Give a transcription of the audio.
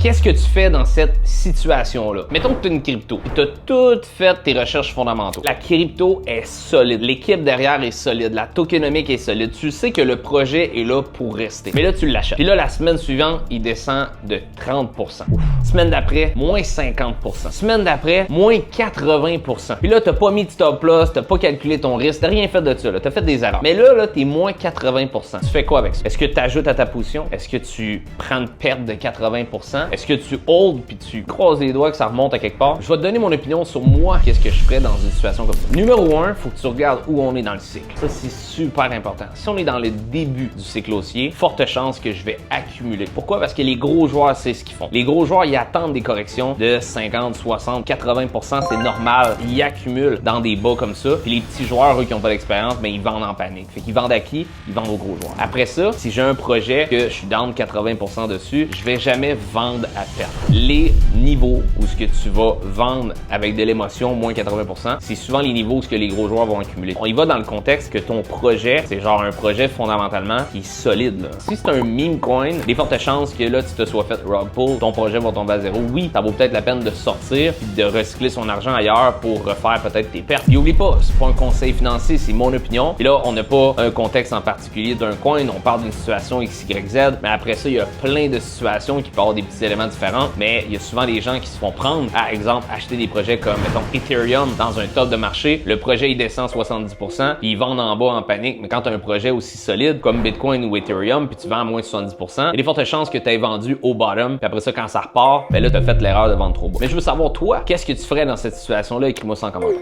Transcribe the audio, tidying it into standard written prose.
Qu'est-ce que tu fais dans cette situation-là? Mettons que tu as une crypto et tu as tout fait tes recherches fondamentaux. La crypto est solide. L'équipe derrière est solide. La tokenomique est solide. Tu sais que le projet est là pour rester. Mais là, tu l'achètes. Puis là, la semaine suivante, il descend de 30%. Semaine d'après, moins 50%. Semaine d'après, moins 80%. Puis là, tu n'as pas mis de stop loss, tu n'as pas calculé ton risque, tu n'as rien fait de ça. Tu as fait des erreurs. Mais là, tu es moins 80%. Tu fais quoi avec ça? Est-ce que tu ajoutes à ta position? Est-ce que tu prends une perte de 80%? Est-ce que tu hold puis tu croises les doigts que ça remonte à quelque part? Je vais te donner mon opinion sur moi, qu'est-ce que je ferais dans une situation comme ça. Numéro 1, il faut que tu regardes où on est dans le cycle. Ça, c'est super important. Si on est dans le début du cycle haussier, forte chance que je vais accumuler. Pourquoi? Parce que les gros joueurs, c'est ce qu'ils font. Les gros joueurs, ils attendent des corrections de 50, 60, 80%, c'est normal. Ils accumulent dans des bas comme ça. Puis les petits joueurs, eux, qui n'ont pas d'expérience, ben ils vendent en panique. Fait qu'ils vendent à qui? Ils vendent aux gros joueurs. Après ça, si j'ai un projet que je suis down 80% dessus, je vais jamais vendre à perte. Les niveaux où ce que tu vas vendre avec de l'émotion, moins 80%, c'est souvent les niveaux où ce que les gros joueurs vont accumuler. On y va dans le contexte que ton projet, c'est genre un projet fondamentalement qui est solide, là. Si c'est un meme coin, il y a fortes chances que là, tu te sois fait rug pull, ton projet va tomber à zéro. Oui, ça vaut peut-être la peine de sortir puis de recycler son argent ailleurs pour refaire peut-être tes pertes. Puis oublie pas, c'est pas un conseil financier, c'est mon opinion. Et là, on n'a pas un contexte en particulier d'un coin, on parle d'une situation X, Y, Z, mais après ça, il y a plein de situations qui peuvent avoir des petits éléments différents, mais il y a souvent des gens qui se font prendre à, exemple, acheter des projets comme, mettons, Ethereum dans un top de marché. Le projet, il descend 70%, puis ils vendent en bas en panique. Mais quand tu as un projet aussi solide comme Bitcoin ou Ethereum, puis tu vends à moins de 70%, il y a des fortes chances que tu aies vendu au bottom, puis après ça, quand ça repart, ben là, tu as fait l'erreur de vendre trop bas. Mais je veux savoir, toi, qu'est-ce que tu ferais dans cette situation-là? Écris-moi ça en commentaire.